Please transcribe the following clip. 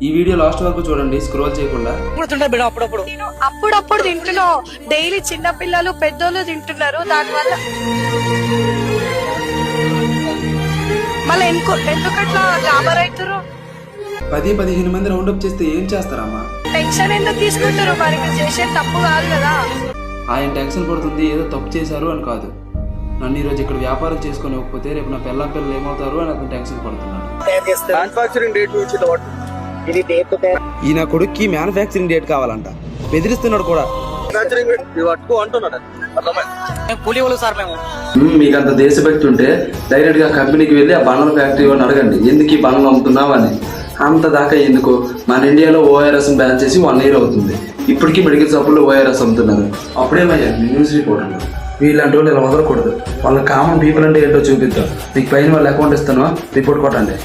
ఈ video last వరకు చూడండి, స్క్రోల్ చేయకుండా. అప్పుడప్పుడు తింటున్నావు. డైలీ చిన్న పిల్లలు పెద్దోళ్ళు తింటున్నారు. దానివల్ల మళ్ళీ ఎందుకట్లా గ్లామర్ అవుతారు? 10-15 మంది రౌండప్ చేస్తే ఏం చేస్తారమ్మా? టెన్షన్ ఎందుకు తీసుకుంటారు? మరి మీరు చేసే తప్పు కాదు కదా. ఆయన టెన్షన్ పడుతుంది ఏదో తప్పు చేశారు అని కాదు. నన్ను ఈరోజు ఇక్కడ వ్యాపారం చేసుకొని ఇవ్వకపోతే రేపు నా పిల్లలు ఏమవుతారు అని అతను టెన్షన్ పడుతున్నాడు. ఈ నా కొడుక్కి మ్యానుఫ్యాక్చరింగ్ డేట్ కావాలంట, బెదిరిస్తున్నాడు కూడా. మీకు అంత దేశభక్తి ఉంటే డైరెక్ట్ గా కంపెనీకి వెళ్ళి ఆ బండ్ల ఫ్యాక్టరీ వాళ్ళని అడగండి, ఎందుకు ఈ బండ్లు అమ్ముతున్నావు అని. అంత దాకా ఎందుకు? మన ఇండియాలో ఓఆర్ఎస్ బ్యాన్ చేసి 1 year అవుతుంది. ఇప్పటికీ మెడికల్ షాపుల్లో ఓఆర్ఎస్ అమ్ముతున్నారు. అప్పుడేమయ్యా న్యూస్ రిపోర్టర్లు వీళ్ళంటి వాళ్ళు ఇలా వదలకూడదు. వాళ్ళ కామన్ పీపుల్ అంటే ఏంటో చూపిద్దాం. మీకు పైన వాళ్ళు అకౌంట్ ఇస్తాను, రిపోర్ట్ కొట్టండి.